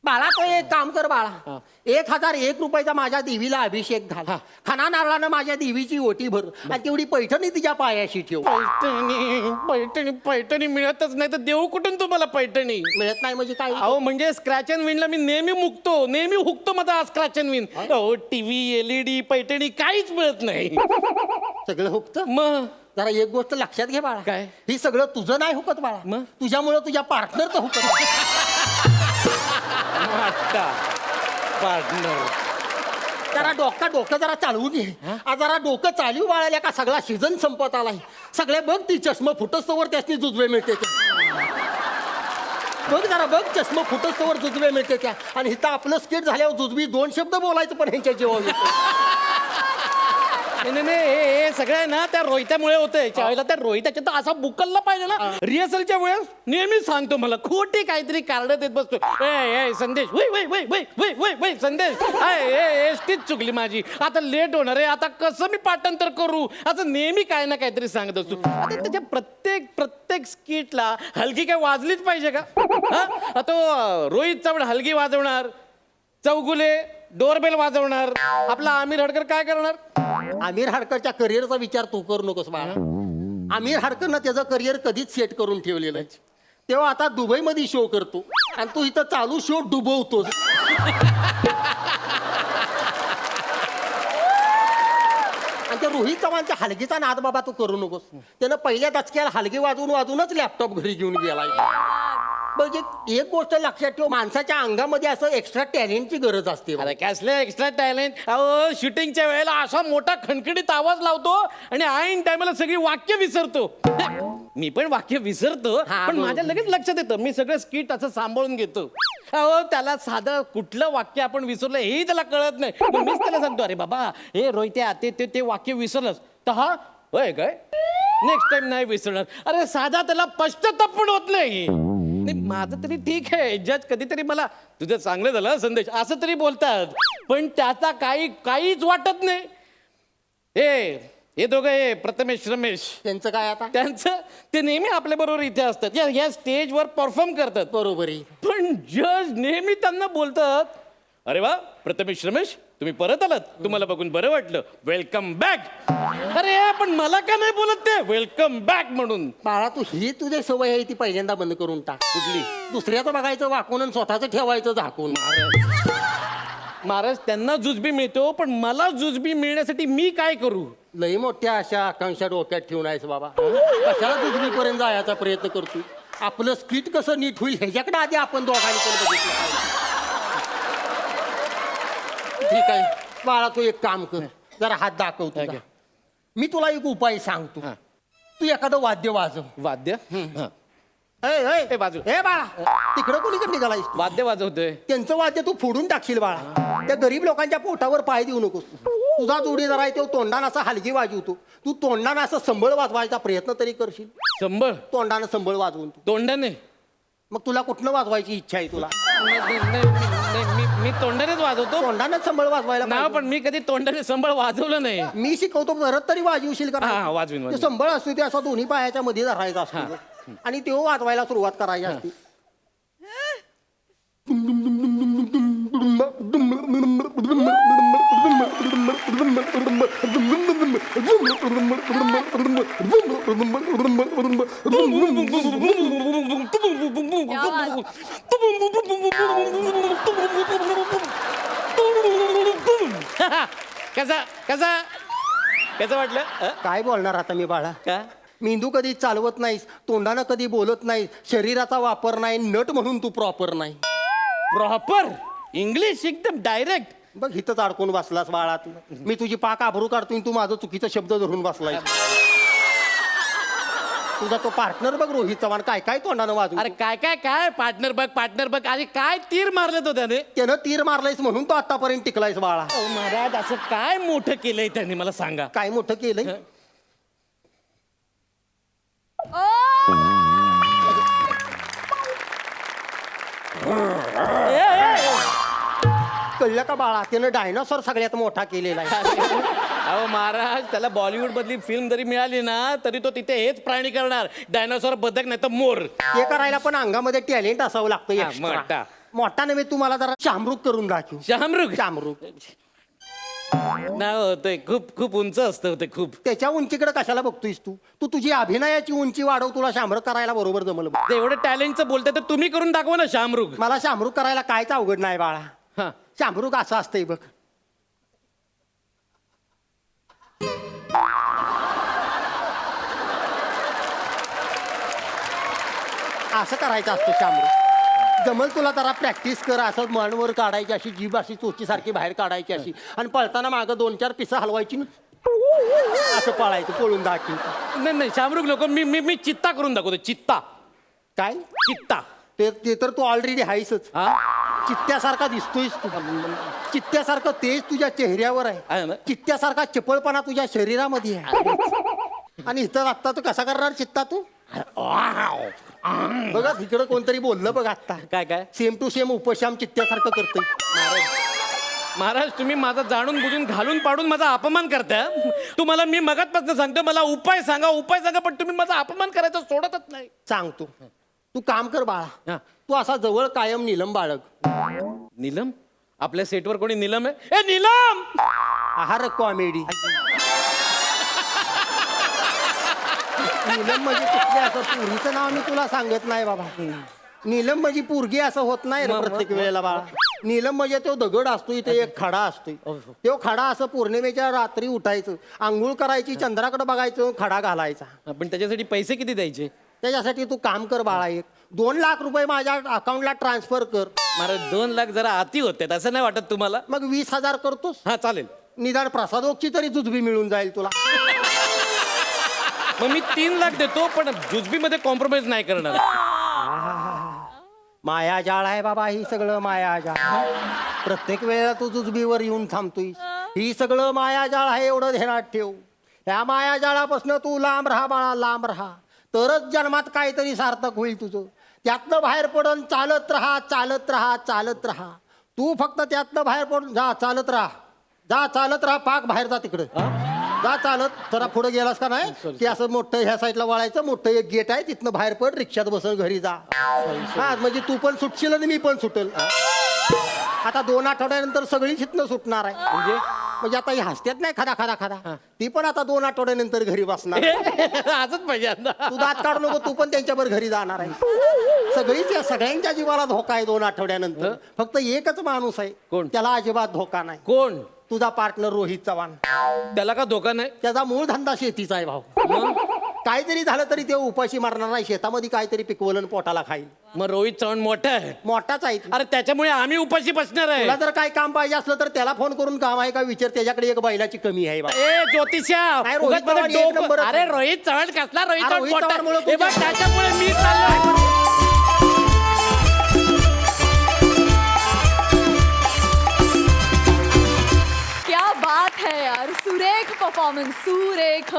बाळा तो एक काम कर बाळा, 1001 रुपयाचा माझ्या देवीला अभिषेक घाल, खाना नारळानं माझ्या देवीची ओटी भर आणि तेवढी पैठणी तिच्या पायाशी ठेव. पैठणी मिळतच नाही तर देऊ कुठून तुम्हाला पैठणी? मिळत नाही म्हणजे काय. अहो म्हणजे स्क्रॅच अँड विनला मी नेहमी हुकतो माझा स्क्रॅच अँड विन. अहो टीव्ही LED पैठणी काहीच मिळत नाही. सगळं हुकत. मग जरा एक गोष्ट लक्षात घे बाळा, काय? ही सगळं तुझं नाही हुकत बाळा, मग? तुझ्यामुळं तुझ्या पार्टनरचं हुकत. पार्टनर जरा डोकं जरा चालवून घे. जरा डोकं चालू बाळाल्या का सगळा सीझन संपत आलाय. सगळे बघ ती चष्मा फुटस्तवर त्यासनी जुजवे मिळते त्या. बघ जरा बघ चष्मा फुटस्तवर जुजवे मिळते त्या. आणि इथं आपलं स्किट झाल्यावर जुजवी 2 शब्द बोलायचं पण ह्यांच्या जेव्हा नाही हे सगळं ना त्या रोहित्यामुळे होतंय. त्यावेळेला त्या रोहिताच्या तर असा बुकलला पाहिजे ना. रिहर्सलच्या वेळेस नेहमी सांगतो मला खोटी काहीतरी कारण देत बसतो. ए संदेश, वय संदेश, एसटीच चुकली माझी, आता लेट होणार आहे, आता कसं मी पाठांतर करू, असं नेहमी काय ना काहीतरी सांगत असतो. आता त्याच्या प्रत्येक स्किटला हलगी काय वाजलीच पाहिजे का? हा तो रोहित चव्हाण हलगी वाजवणार, चौगुले डोरबेल वाजवणार, आपला आमिर हडकर काय करणार? आमिर हडकरच्या करिअरचा विचार तू करू नकोस बाळा. आमिर हडकरनं त्याचं करिअर कधीच सेट करून ठेवलेलं आहे. तेव्हा आता दुबईमध्ये शो करतो आणि तू इथं चालू शो डुबवतोस. आणि त्या रोहित चव्हाणच्या हलगीचा नाद बाबा तू करू नकोस. त्यानं पहिल्या दचक्याला हलगी वाजवूनच लॅपटॉप घरी घेऊन गेलाय. म्हणजे एक गोष्ट लक्षात ठेव, माणसाच्या अंगामध्ये असं एक्स्ट्रा टॅलेंटची गरज असते. अरे कसलं एक्स्ट्रा टॅलेंट? अहो शूटिंगच्या वेळेला असा मोठा खणखणीत आवाज लावतो आणि ऐन टायमाला सगळी वाक्य विसरतो. मी पण वाक्य विसरतो, पण माझ्या लगेच लक्षात येतं. मी सगळं स्किट असं सांभाळून घेतो. अहो त्याला साधं कुठलं वाक्य आपण विसरलं हेही त्याला कळत नाही. मग मीच त्याला सांगतो, अरे बाबा हे रोहित्या ते वाक्य विसरलंस तर हा होय काय नेक्स्ट टाइम नाही विसरणार. अरे साधा त्याला पश्चाताप पण होत नाही. माझं तरी ठीक आहे, जज कधीतरी मला तुझं चांगलं झालं संदेश असं तरी बोलतात, पण त्याचा काहीच वाटत नाही. हे दोघं हे प्रथमेश रमेश त्यांचं काय आता? त्यांचं ते नेहमी आपल्या बरोबर इथे असतात, या स्टेजवर परफॉर्म करतात. बरोबर आहे. पण जज नेहमी त्यांना बोलतात, अरे वा प्रथमेश रमेश तुम्ही परत आलात, तुम्हाला बघून बरं वाटलं, वेलकम बॅक. अरे पण मला का नाही बोलत ते वेलकम बॅक म्हणून? बाळा तू ही तुझी सवय आहे ती पहिल्यांदा बंद करून टाक. कुठली? दुसऱ्याचं बघायचं वाकून आणि स्वतःचं ठेवायचं झाकून. महाराज त्यांना जुजबी मिळतो, पण मला जुजबी मिळण्यासाठी मी काय करू? लई मोठ्या अशा आकांक्षा डोक्यात ठेवून आहेस बाबा. कशाला दुजमीपर्यंत जायचा प्रयत्न करतो? आपलं स्किट कसं नीट होईल ह्याच्याकडे आधी आपण दोघांनी पण बघितलं पाहिजे. ठीक आहे बाळा तू एक काम कर, जरा हात दाखव तुझा. मी तुला एक उपाय सांगतो. तू एखादं वाद्य वाजव. वाद्य? ए, बाजू. हे बाळा तिकडं कोणीकडे निघालायस तू? वाद्य वाजवतोय. त्यांचं वाद्य तू फोडून टाकशील बाळा. त्या गरीब लोकांच्या पोटावर पाय देऊ नकोस. तुझा जोडीदार आहे तो तोंडानं असा हलगी वाजवतो, तू तोंडानं असं संबळ वाजवायचा प्रयत्न तरी करशील. संबळ तोंडानं संबळ वाजवून तू. तोंडाने मग तुला कुठनं वाजवायची इच्छा आहे तुला? मी तोंडानेच वाजवतो. तोंडानं संबळ वाजवायला ना पाहिजे. पण मी कधी तोंडाने संबळ वाजवलं नाही. मी शिकवतो परत तरी वाजवशील का? हा, वाजवीन. ते संबळ असतो ते असा दोन्ही पायाच्या मध्ये धरायचा असतो आणि तो वाजवायला सुरुवात करायची असते. कसा कसा कसं वाटलं? काय बोलणार आता मी बाळा? का मेंदू कधी चालवत नाहीस, तोंडानं कधी बोलत नाहीस, शरीराचा वापर नाही, नट म्हणून तू प्रॉपर नाही. प्रॉपर इंग्लिश एकदम डायरेक्ट. बघ इथंच अडकून बसलास बाळा तू. मी तुझी पाक आभरू काढतोय, तू माझं चुकीचा शब्द धरून बसलाय. तुझा तो पार्टनर बघ रोहित चव्हाण काय काय तोंडानं वाजू. अरे काय काय काय पार्टनर बघ अरे काय तीर मारलं तो त्याने. त्यानं तीर मारलायस म्हणून तो आतापर्यंत टिकलायस बाळा. अहो महाराज असं काय मोठं केलंय त्यांनी मला सांगा. काय मोठं केलंय? कळलं का बाळा? त्यानं डायनासॉर सगळ्यात मोठा केलेला आहे. अहो महाराज त्याला बॉलिवूड मधली फिल्म जरी मिळाली ना तरी तो तिथे हेच प्राणी करणार. डायनासॉर बदक नाही तर मोर. ते करायला पण अंगामध्ये टॅलेंट असावं लागतं हा, extra. मोठा. मोठा नव्हे, तू मला जरा शामरूक करून दाखव. शामरुख शामरूक नाही होतंय. खूप खूप उंच असतं ते खूप. त्याच्या उंचीकडे कशाला बघतोयस तू? तू तुझी अभिनयाची उंची वाढव, तुला शामरूक करायला बरोबर जमलं बघ. ते एवढं टॅलेंटचं बोलतंय तर तुम्ही करून दाखवा ना शामरुख. मला शामरूक करायला कायच अवघड नाही बाळा. हा शामरूक असं असतंय बघ. असं करायचं असतं शामरूक. जमल तुला जरा प्रॅक्टिस कर. असं मनवर काढायची, अशी जीभ अशी चोचीसारखी बाहेर काढायची अशी, आणि पळताना मागं 2-4 पिसं हलवायची ना, असं पळायचं. पळून दाखव. नाही नाही शामरुख नको. मी चित्ता करून दाखवतो. चित्ता. काय चित्ता. ते तर तू ऑलरेडी आहेसच. हा चित्त्यासारखा दिसतोयस तू. चित्त्यासारखं तेज तुझ्या चेहऱ्यावर आहे आहे. ना? चित्त्यासारखा चपळपणा तुझ्या शरीरामध्ये आहे. आणि इथं आत्ता तू कसा करणार चित्ता तू? बघा इकडं कोणतरी बोललं बघ आत्ता. काय काय सेम टू सेम उपशाम चित्त्यासारखं करतोय. महाराज तुम्ही माझा जाणून बुजून घालून पाडून माझा अपमान करताय. तुम्हाला मी मगातपासून सांगतो मला उपाय सांगा पण तुम्ही माझा अपमान करायचा सोडतच नाही. सांगतो. तू काम कर बाळा. हा. तू असा जवळ कायम नीलम बाळग. नीलम आपल्या सेटवर कोणी नीलम आहे? ए नीलम. आहार कॉमेडी. नीलम म्हणजे कुठले असं पोरीचं नाव मी तुला सांगत नाही बाबा. नीलम म्हणजे पोरगी असं होत नाही रे प्रत्येक वेळेला बाळा. नीलम म्हणजे तो दगड असतो, इथे एक खडा असतोय. तो खडा असं पौर्णिमेच्या रात्री उठायचं, आंघोळ करायची, चंद्राकडे बघायचं, खडा घालायचा. पण त्याच्यासाठी पैसे किती द्यायचे? त्याच्यासाठी तू काम कर बाळा. 2 लाख रुपये माझ्या अकाउंटला ट्रान्सफर कर. महाराज 2 लाख जरा अति होते असं नाही वाटत तुम्हाला? मग 20,000 करतोस. हा चालेल. निदान प्रसादोगची तरी जुजबी मिळून जाईल तुला. मग मी 3 लाख देतो पण जुजबीमध्ये कॉम्प्रोमाइज नाही करणार. मायाजाळ आहे बाबा, ही सगळं मायाजाळ. प्रत्येक वेळेला तू जुजबीवर येऊन थांबतोय. ही सगळं मायाजाळ आहे, एवढं ध्यानात ठेव. त्या मायाजाळापासून तू लांब राहा बाळा, लांब राहा. तरच जन्मात काहीतरी सार्थक होईल तुझं. त्यातनं बाहेर पडून चालत राहा, चालत राहा, चालत राहा. तू फक्त त्यातनं बाहेर पडून जा, चालत राहा, जा चालत राहा. पाक बाहेर जा तिकडं. जा चालत. जरा पुढे गेलास का नाही की असं मोठं ह्या साईडला वळायचं. मोठं एक गेट आहे, तिथनं बाहेर पड, रिक्षात बसल, घरी जा. हा म्हणजे तू पण सुटशील आणि मी पण सुटेल. आता 2 आठवड्यानंतर सगळीच इथनं सुटणार आहे. म्हणजे आता ही हसत्यात नाही खादा खादा खादा, ती पण आता 2 आठवड्यानंतर घरी बसणार. आजच पाहिजे. तू दात काढू नको, तू पण त्यांच्यावर घरी जाणार आहे. सगळीच या सगळ्यांच्या जीवाला धोका आहे 2 आठवड्यानंतर. फक्त एकच माणूस आहे कोण? त्याला अजिबात धोका नाही. कोण? तुझा पार्टनर रोहित चव्हाण. त्याला का धोका नाही? त्याचा मूळ धंदा शेतीचा आहे भाऊ. काहीतरी झालं तरी ते उपाशी मारणार नाही, शेतामध्ये काहीतरी पिकवलं आणि पोटाला खाईल. मग रोहित चव्हाण मोठा आहे. मोठाच आहे तू. अरे त्याच्यामुळे आम्ही उपाशी बसणार आहे. तुला जर काय काम पाहिजे असलं तर त्याला फोन करून काम आहे का विचार, त्याच्याकडे एक बैलाची कमी आहे बा. ए ज्योतिषा नाही, रोहित उगाच मला चव्हाण एक डोकं- नंबरच आहे. अरे रोहित चव्हाण कसला रोहित हा, चव्हाण रोहित मोठा आहे. चव्हाणमुळे हे बघ, तुझ्या- त्याच्यामुळे मी चाललोय. क्या बात है यार, सुरेख परफॉर्मन्स, सुरेख.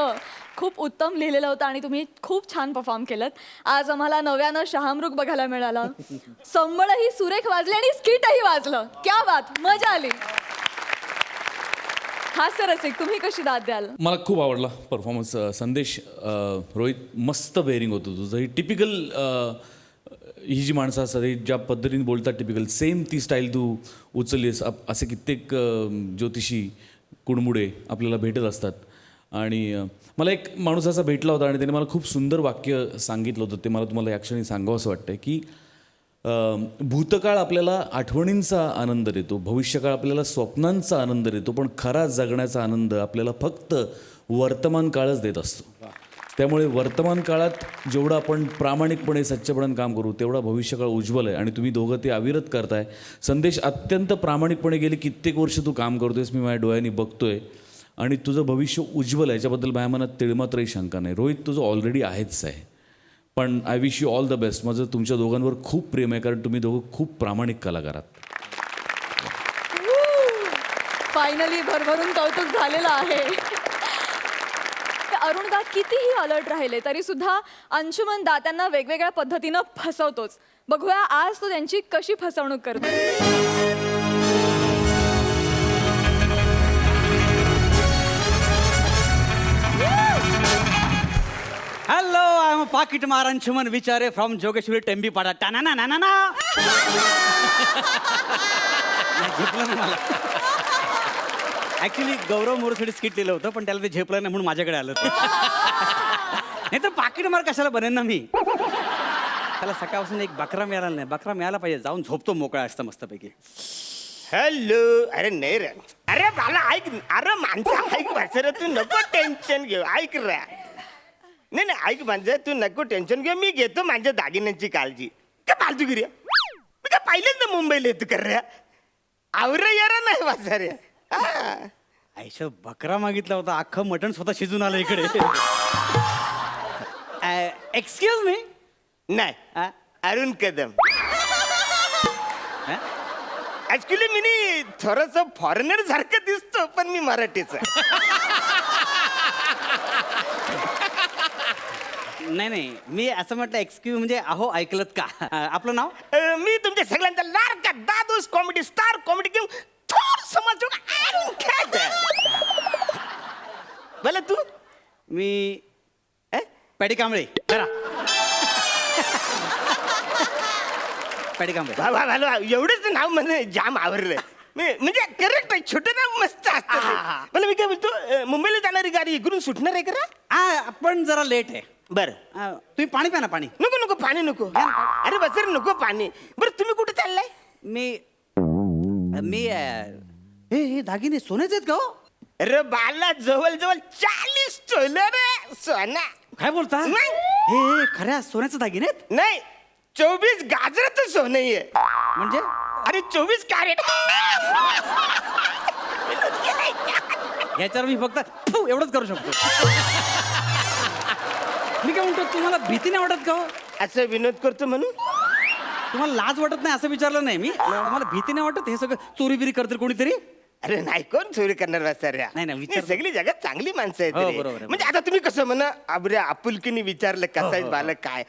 खूप उत्तम लिहिलेलं होतं आणि तुम्ही खूप छान परफॉर्म केलं. आज आम्हाला नव्यानं शहामृग बघायला मिळालं. संबळही सुरेख वाजले आणि स्किटही वाजलं. क्या बात, मजा आली. हास्य रसिक, तुम्ही कशी दाद द्याल? मला खूप आवडला परफॉर्मन्स. संदेश, रोहित, मस्त बेअरिंग होतं तुझं. ही टिपिकल ही जी माणसं असतात ही ज्या पद्धतीने बोलतात टिपिकल सेम ती स्टाईल तू उचललीस. असे कित्येक ज्योतिषी कुडमुडे आपल्याला भेटत असतात. आणि मला एक माणूस असा भेटला होता आणि त्याने मला खूप सुंदर वाक्य सांगितलं होतं. ते मला तुम्हाला या क्षणी सांगावं असं वाटतं की भूतकाळ आपल्याला आठवणींचा आनंद देतो, भविष्यकाळ आपल्याला स्वप्नांचा आनंद देतो, पण खरा जगण्याचा आनंद आपल्याला फक्त वर्तमान काळच देत असतो. त्यामुळे वर्तमान काळात जेवढं आपण प्रामाणिकपणे सच्चपणाने काम करू तेवढा भविष्यकाळ उज्ज्वल आहे. आणि तुम्ही दोघं ते अविरत करताय. संदेश, अत्यंत प्रामाणिकपणे गेली कित्येक वर्ष तू काम करतोयस, मी माझ्या डोळ्यांनी बघतोय. आणि तुझं भविष्य उज्ज्वल आहे, याच्याबद्दल माझ्या मनात तिळमात्रही शंका नाही. रोहित, तुझं ऑलरेडी आहेच आहे. पण I wish you all the best. माझं तुमच्या दोघांवर खूप प्रेम आहे, कारण तुम्ही दोघं खूप प्रामाणिक कलाकार आहात. फायनली भरभरून कौतुक झालेलं आहे. अरुण दा कितीही अलर्ट राहिले तरी सुद्धा अंशुमन दा त्यांना वेगवेगळ्या पद्धतीनं फसवतोच. बघूया आज तो त्यांची कशी फसवणूक करतो. हॅलो, आय एम पाकिट मार अंशुमन विचारे फ्रॉम जोगेश्वरी टेंबीपाडा. टाना ना ना ना ना. झेपलं नाही मला. ऍक्च्युली गौरव मोरसाठी स्किट लिहिलं होतं, पण त्याला ते झेपलं नाही म्हणून माझ्याकडे आलं. नाही तर पाकिट मार कशाला बनेन ना मी. त्याला सकाळपासून एक बकरा मिळाला नाही. बकरा मिळाला पाहिजे, जाऊन झोपतो मोकळा असतं मस्तपैकी. हॅलो. अरे नाही रे, अरे मला ऐक. अरे माणसं ऐक, वाचर तू नको टेन्शन घेऊ. ऐक रे. नाही नाही ऐक म्हणजे तू नको टेन्शन घेऊ. मी घेतो माझ्या दागिन्यांची काळजी. काय फालतूगिरी आहे? मी काय पहिल्यांदा मुंबईला येतो कर रे. आवरे यारा नाही वाचारे. आयशा बकरा मागितला होता, अख्खं मटण स्वतः शिजून आलं इकडे. Excuse me. नाही, अरुण कदम. ऍक्च्युली मी थोडस फॉरेनर सारखं दिसतो, पण मी मराठीच आहे. नाही, मी असं म्हटलं एक्सक्यूज म्हणजे अहो ऐकलत का. आपलं नाव? मी तुमच्या सगळ्यांचा लाडका दादूस कॉमेडी स्टार, कॉमेडी किंग, थोर समाज अरुण कदम. बोला तू. मी पॅडी कांबळे. जरा पॅडी कांबळे. वा वा वा वा, एवढंच नाव म्हणजे जाम आवडलं. म्हणजे करेक्ट आहे, छोटं नाव मस्त असतं. मला मी काय बोलतो, मुंबईला जाणारी गाडी इकडून सुटणार आहे का? पण जरा लेट आहे. बरं. तुम्ही पाणी प्या ना. पाणी नको नको, पाणी नको. अरे बस रे, नको पाणी. बरं तुम्ही कुठे चाललाय? मी हे दागिने सोन्याचे आहेत का हो? अरे बाला, जवळ जवळ 40 तोळे रे सोना. काय बोलता? नाही. हे खऱ्या सोन्याचे दागिने आहेत? नाही, 24 गाजराचं सोनं आहे. म्हणजे अरे 24 कॅरेट. याच्यावर मी फक्त एवढंच करू शकतो. मी काय म्हणतो, तुम्हाला भीती नाही वाटत का हो? असं विनोद करतो म्हणून? तुम्हाला लाज वाटत नाही असं विचारलं नाही मी. तुम्हाला भीती नाही वाटत हे सगळं चोरी बिरी करतील कोणीतरी? अरे नाही, कोण चोरी करणार वाचाऱ्या? नाही, विचार. सगळी जगात चांगली माणसं आहेत हो, रे. बरोबर आहे, म्हणजे आता तुम्ही कसं म्हणा आबऱ्या आपुलकीने विचारलं कसं आहे बालक काय,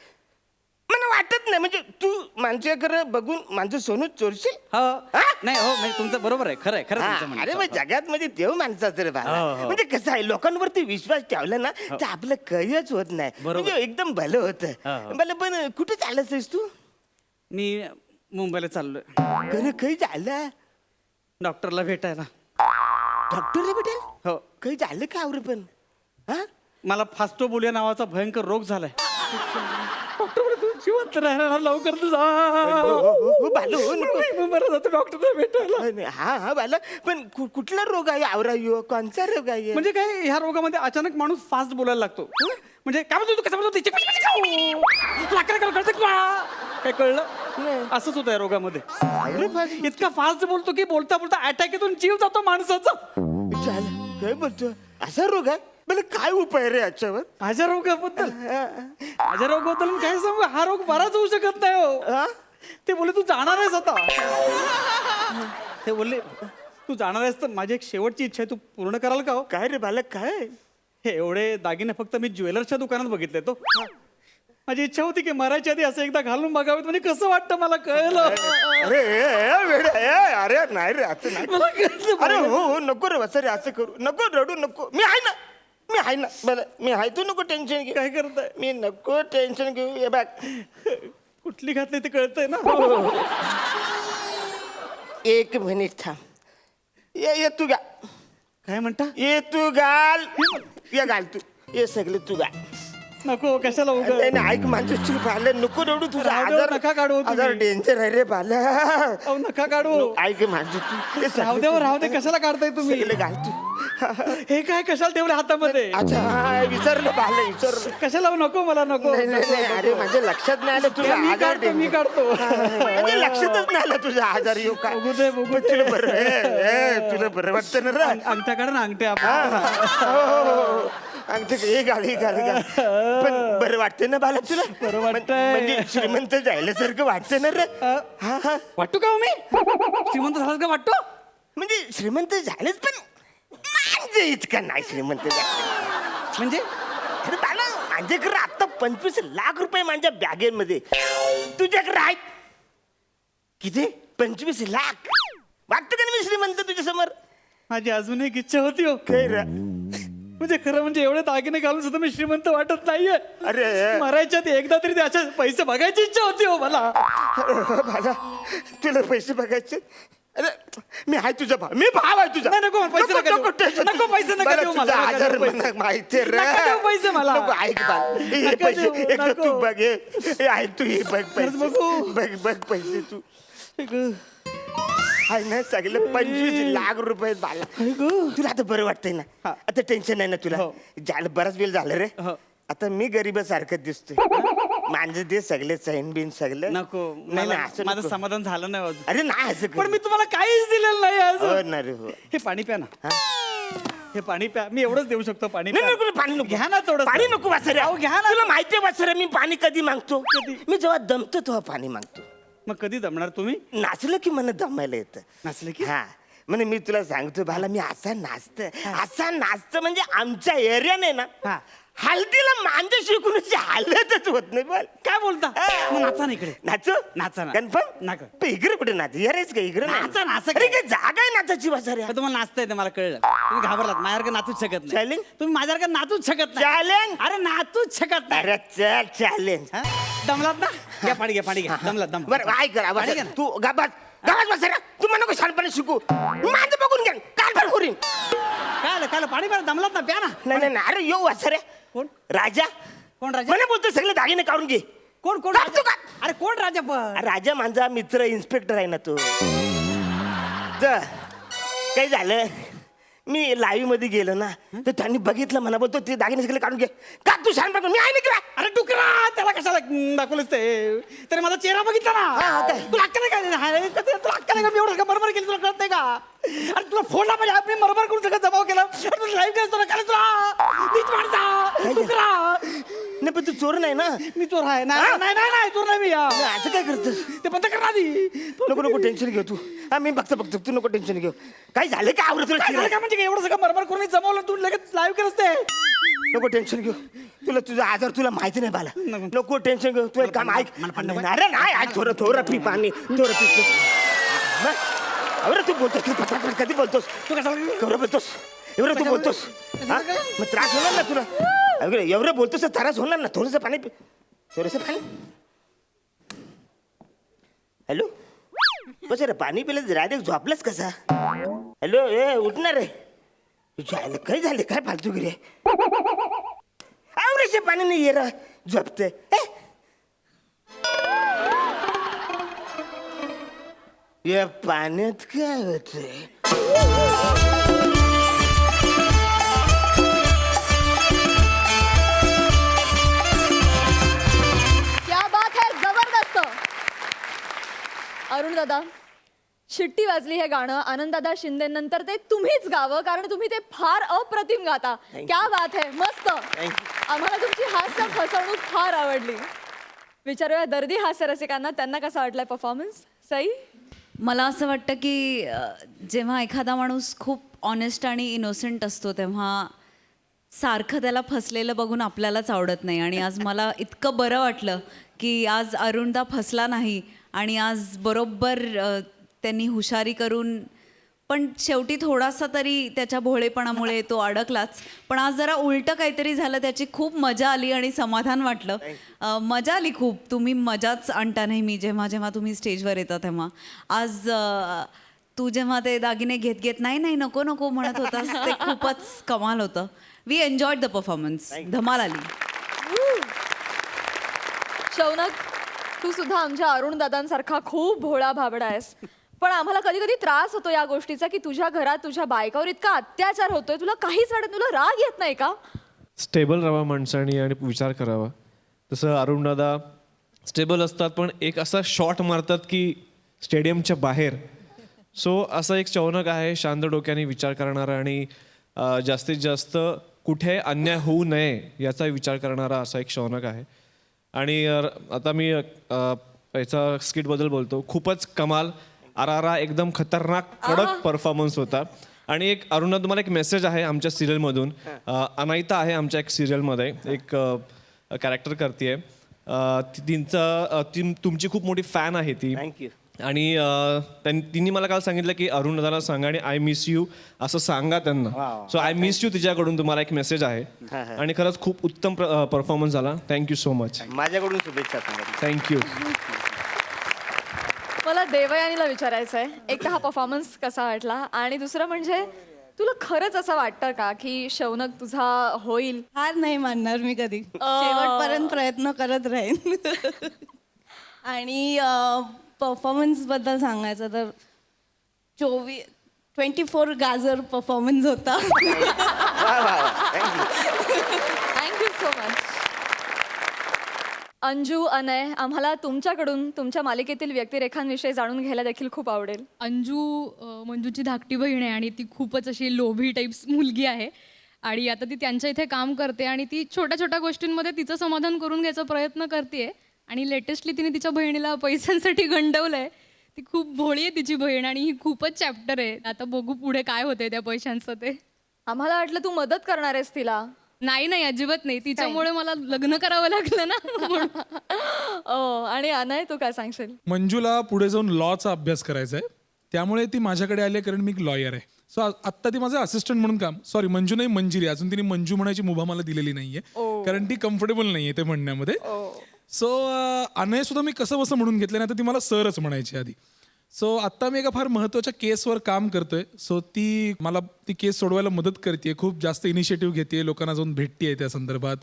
मला वाटत नाही. म्हणजे तू माणसाकडे बघून माझं सोनं चोरशील? हो. हा? नाही हो, म्हणजे तुमचं बरोबर आहे. खरं आहे, खरं आहे तुमचं म्हणणं. अरे मग जगात म्हणजे देव माणसाचं रे बाळा. हो, हो. म्हणजे कसं आहे, लोकांवरती विश्वास ठेवला ना तर आपलं कयच होत नाही. बरोबर. म्हणजे एकदम भलं होतं. हो. मला पण कुठे चालत आहेस तू? मी मुंबईला चाललोय खरं काही झालं? डॉक्टरला भेटायला. डॉक्टरला भेटेल? हो. काही झालं का आवरे पण? हा? मला फास्टोबोलिया नावाचा भयंकर रोग झालाय. जिवंत राहणार लवकर तुझा बालू नको. बरं जातो डॉक्टरला भेटायला. नाही, हा हा बाला पण कुठला रोग आहे आवरायो कोणचा रोग आहे म्हणजे काय ह्या रोगामध्ये अचानक माणूस फास्ट बोलायला लागतो. म्हणजे काय म्हणतो तू कसं बोलतो कळतं का काय कळलं असंच होतं या रोगामध्ये. इतका फास्ट बोलतो की बोलता बोलता अटॅक येतून जीव जातो माणसाचा. चाल काय बोलतो असा रोग आहे मला काय उपाय रे याच्यावर माझ्या रोगाबद्दल काय सांगू हा रोग बराच होऊ शकत नाही हो. हा? ते बोलले तू जाणार आहेस आता. ते बोलले तू जाणार आहेस तर माझी एक शेवटची इच्छा आहे तू पूर्ण कराल का हो. काय रे बालक काय हे एवढे दागिने फक्त मी ज्वेलर्सच्या दुकानात बघितले तो. माझी इच्छा होती की मरायच्या आधी असं एकदा घालून बघावेत म्हणजे कसं वाटतं मला कळलं. अरे नाही रे असं नाही मला कळलं. अरे हो नको रे वसरे असं करू नको रडू नको मी आहे ना बरं मी आहे तू नको टेन्शन घे काय करताय मी नको टेन्शन घेऊ हे बघ कुठली घातली ते कळतंय ना. एक मिनिट थांब ये तू गा काय म्हणता ये तू घाल ये घाल तू ये सगळं तू घाल नको कशाला उगा नाही नाही, ऐक माझं चूक बाला नको रडू तुझा राहू दे, नका काढू तुम्ही. आजार डेंजर आहे रे बाला अहो नका काढू. ऐक माझं तू हे राहू दे कशाला काढताय तुम्ही. सगळं घाल तू हे काय कशाला ठेवले हातामध्ये. अच्छा विचारलं बाला विचारलं कशाला नको मला नको नाही, नाही, नाही, अरे माझ्या लक्षात नाही आलं तुझा मी आजार काढतो म्हणजे लक्षातच नाही आलं तुझा आजार येऊ काय बघू दे. तुला बरं तुला बरं वाटतं ना रे अंगठा काढ ना अंगठ्या. अंगठी हे घाल पण बरं वाटतं ना बाला तुला बरं वाटतंय. म्हणजे श्रीमंत जायल्यासारखं वाटतं ना रे हा हा वाटतो का हो मी श्रीमंत झालास का वाटतो. म्हणजे श्रीमंत झालेच पण म्हणजे इतका नाही श्रीमंत झालं म्हणजे अरे बाला माझ्याकडे आता 25 लाख रुपये माझ्या बॅगेमध्ये तुझ्याकडे आहेत किती 25 लाख वाटतं का मी श्रीमंत तुझ्या समोर माझी अजून एक इच्छा होती हो. काय रे म्हणजे खरं म्हणजे एवढे दागिने घालून सुद्धा मी श्रीमंत वाटत नाहीये. अरे मरायच्या आधी एकदा तरी त्याच्या पैसे बघायची इच्छा होती हो मला. बाला तुला पैसे बघायचे अरे मी आहे तुझा भाव मी भाव आहे तुझा नाही, नको, पैसे नका देऊ. tension नको, पैसे नका बरं, देऊ तुझा मला, नका आजार देऊ पैसे. मला माहितीये रे नका देऊ पैसे मला. नको, ऐक बाल हे नका पैसे देऊ, एकदा नको. तू बघ हे ऐक तू हे बघ पैसे बघू. बघ पैसे तू आहे ना सगळे 25 लाख रुपये बाला तुला आता बरं वाटतंय ना हा. आता टेन्शन नाही ना तुला हो. झालं बराच वेळ झालं रे हो. आता मी गरीबासारखं दिसतोय माझं ते सगळे चैन बिन सगळं नको नाही नाही असं माझं नको. समाधान झालं नाही अजून. अरे नाही असं पण मी तुम्हाला काहीच दिलेलं नाही हो अजून. ना रे हो हे पाणी प्या ना हे पाणी प्या मी एवढंच देऊ शकतो पाणी नाही प्या. नको पाणी नको घ्या ना थोडं पाणी नको वासऱ्या अहो, घ्या ना. तुला माहितीये वासऱ्या मी पाणी कधी मागतो मी जेव्हा दमतो तेव्हा पाणी मागतो मग कधी जमणार तुम्ही नाचलं की मला दमायला येतं नाचले की हा म्हणजे मी तुला सांगतो बाला मी असा नाचत म्हणजे आमच्या एरियाने ना हा. हल्दीला मांज शिकूनची हालतच होत नाही बोल काय बोलता मग नाचा ना इकडे नाचू नाचा ना. कन्फर्म नाका. इकडे कुठे नाच यारेच का इकडे नाचा, नाचा अरे काय? काय जागा आहे नाचाची वासऱ्या तर तुम्हाला नाचता येते मला कळलं तुम्ही घाबरलात माझ्यासारखं नाचूच शकत नाही Challenge? तुम्ही माझ्यासारखं नाचूच शकत नाही Challenge? अरे नाचूच शकत नाही अरे चल चॅलेंज हा? दमलात ना घ्या पाणी घ्या दमलात दम बरं काय करा पाणी बस घ्या ना. तू गावात बसरा तू मला नको शानपणे शिकू माझं बघून घ्या काल भर होरीन काय पाणी प्या दमलात ना प्या ना नाही अरे येऊ वासरे कोण राजा कोण राजा मला बोलतो सगळे दागिने काढून घे कोण कोण काढ तू राजा? काढ. अरे कोण राजा पण राजा माझा मित्र इन्स्पेक्टर आहे ना तो काय झालं मी लाईव्ह मध्ये गेलो ना तर त्यांनी बघितलं मला बोलतो ते दागिने सगळे काढून घे का तू शान मी आहे ना अरे टुकरा त्याला कशाला दाखवलंस ते तरी माझा चेहरा बघितला हा, ना काय? तुला अक्कल नाही काय तुला अक्कल नाही का मी एवढं का बरोबर केली तुला कळत नाही का अरे तुला फोडला पाहिजे मी बरोबर करून सगळं जमाव केला तुला लाईव्ह केलं तुला काय तुला नीच माणसा टुकरा नाही पण तू चोर नाही ना मी चोर आहे नाही चोर नाही मी असं काय करतोस ते बंद कर ना आधी नको टेन्शन घेऊ तू हा मी बघतो तू नको टेन्शन घेऊ काय झालं का आवडत काय झालं तुला काय म्हणजे काय एवढं सगळं बरोबर करून जमवलं तू लगेच लाईव्ह केलंस ते नको टेन्शन घेऊ तुझा आजार तुला माहिती नाही बाला नको टेन्शन घेऊ तू एक काम ऐक अरे नाही ऐक थोडं पी पाणी थोडं पी अरे तू बोलतोस तू पटापट कधी बोलतोस तू कशाला एवढं बोलतोस तू बोलतोस हा? मग त्रास होणार ना तुला अरे एवढं बोलतोस तर त्रास होणार ना थोडंसं पाणी पी थोडंसं पाणी हॅलो बस रे पाणी पिलं डायरेक्ट झोपलास कसा हॅलो ए उठणार रे झालं काय झालं काय फालतू गिरे आवरेशे पाणी नाही ये रा झोपते या पाण्यात काय होतंय? क्या बात है, जबरदस्त. अरुण दादा, शिट्टी वाजली हे गाणं आनंददादा शिंदे नंतर ते तुम्हीच गावं, कारण तुम्ही ते फार अप्रतिम गाता. क्या बात है, मस्त. आम्हाला तुमची हास्य फसवणूक फार आवडली. विचारूया दर्दी हास्य रसिकांना, त्यांना कसा वाटलाय परफॉर्मन्स? सई? मला असं वाटतं की जेव्हा एखादा माणूस खूप ऑनेस्ट आणि इनोसेंट असतो तेव्हा सारखं त्याला फसलेलं बघून आपल्यालाच आवडत नाही. आणि आज मला इतकं बरं वाटलं की आज अरुणदा फसला नाही आणि आज बरोबर त्यांनी हुशारी करून, पण शेवटी थोडासा तरी त्याच्या भोळेपणामुळे तो अडकलाच. पण आज जरा उलटं काहीतरी झालं, त्याची खूप मजा आली आणि समाधान वाटलं. मजा आली खूप. तुम्ही मजाच आणता नेहमी जेव्हा जेव्हा तुम्ही स्टेजवर येता तेव्हा. आज तू जेव्हा ते दागिने घेत घेत नाही नाही नको नको म्हणत होतास, ते खूपच कमाल होतं. We enjoyed the performance. धमाल आली. शौनक, तू सुद्धा आमच्या अरुण दादांसारखा खूप भोळा भाबडा आहेस, पण आम्हाला कधी कधी त्रास होतो या गोष्टीचा की तुझ्या घरात तुझ्या बायकावर इतका अत्याचार होतोय, तुला काहीच वाटत, तुला राग येत नाही का? स्टेबल राहावा माणसाने आणि विचार करावा. तसं अरुणदादा स्टेबल असतात, पण एक असा शॉट मारतात की स्टेडियमच्या बाहेर. सो असा एक शौनक आहे, शांत डोक्याने विचार करणारा आणि जास्तीत जास्त कुठे अन्याय होऊ नये याचा विचार करणारा असा एक शौनक आहे. आणि आता मी याचा स्किटबद्दल बोलतो. खूपच कमाल, आरारा एकदम खतरनाक कडक परफॉर्मन्स होता. आणि एक अरुणा, तुम्हाला एक मेसेज आहे आमच्या सिरियलमधून. अनायता आहे आमच्या एक सिरियलमध्ये, एक कॅरेक्टर करते. तुमची खूप मोठी फॅन आहे ती. थँक्यू. आणि तिने मला काल सांगितलं की अरुण दादाला सांगा आणि आय मिस यू असं सांगा त्यांना. सो आय मिस यू तिच्याकडून तुम्हाला एक मेसेज आहे. आणि खरंच खूप उत्तम परफॉर्मन्स झाला. Thank you so much. माझ्याकडून शुभेच्छा सांगा. थँक्यू. मला देवयानीला विचारायचं आहे, एक तर हा परफॉर्मन्स कसा वाटला, आणि दुसरं म्हणजे तुला खरंच असं वाटतं का की शौनक तुझा होईल? हार नाही मानणार मी कधी, शेवटपर्यंत प्रयत्न करत राहीन. आणि परफॉर्मन्स बद्दल सांगायचं तर 24 गाजर परफॉर्मन्स होता. Thank you so much. Anju, Anay, आम्हाला तुमच्याकडून तुमच्या मालिकेतील व्यक्तिरेखांविषयी जाणून घ्यायला देखील खूप आवडेल. अंजू मंजूची धाकटी बहीण आहे आणि ती खूपच अशी लोभी टाईप्स मुलगी आहे. आणि आता ती त्यांच्या इथे काम करते आणि ती छोट्या छोट्या गोष्टींमध्ये तिचं समाधान करून घ्यायचा प्रयत्न करते. आणि लेटेस्टली तिने तिच्या बहिणीला पैशांसाठी गंडवलंय. ती खूप भोळी आहे तिची बहीण आणि ही खूपच चॅप्टर आहे. आता बघू पुढे काय होतंय त्या पैशांचं ते. आम्हाला वाटलं तू मदत करणार आहेस तिला. नाही अजिबात नाही. तिच्यामुळे मला लग्न करावं लागलं ना. आणि अनय, तू काय सांगशील? मंजूला पुढे जाऊन लॉचा अभ्यास करायचा आहे, त्यामुळे ती माझ्याकडे आली आहे, कारण मी एक लॉयर आहे. सो आत्ता ती माझं असिस्टंट म्हणून काम, सॉरी मंजू नाही मंजिरी, अजून तिने मंजू म्हणायची मुभा मला दिलेली नाहीये, कारण ती कम्फर्टेबल नाहीये ते म्हणण्यामध्ये. सो अनय सुद्धा मी कसं बसं म्हणून घेतलं, नाही तर ती मला सरच म्हणायची आधी. सो आत्ता मी एका फार महत्त्वाच्या केसवर काम करतोय. सो ती मला ती केस सोडवायला मदत करते, खूप जास्त इनिशिएटिव्ह घेते, लोकांना जाऊन भेटते त्या संदर्भात.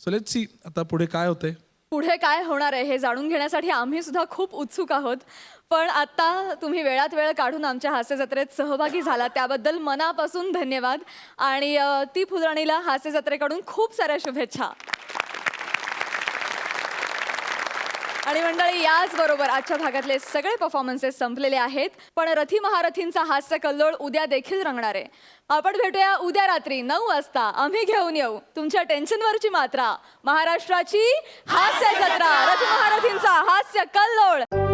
सो लेट्स सी आता पुढे काय होतंय. पुढे काय होणार आहे हे जाणून घेण्यासाठी आम्ही सुद्धा खूप उत्सुक आहोत. पण आता तुम्ही वेळात वेळ काढून आमच्या हास्य जत्रेत सहभागी झाला त्याबद्दल मनापासून धन्यवाद. आणि ती फुलराणीला हास्य जत्रेकडून खूप साऱ्या शुभेच्छा. आणि मंडळी, याचबरोबर आजच्या भागातले सगळे परफॉर्मन्सेस संपलेले आहेत, पण रथी महारथींचा हास्य कल्लोळ उद्या देखील रंगणार आहे. आपण भेटूया उद्या रात्री 9 वाजता. आम्ही घेऊन येऊ तुमच्या टेन्शनवरची मात्रा, महाराष्ट्राची हास्य जत्रा, रथी महारथींचा हास्य कल्लोळ.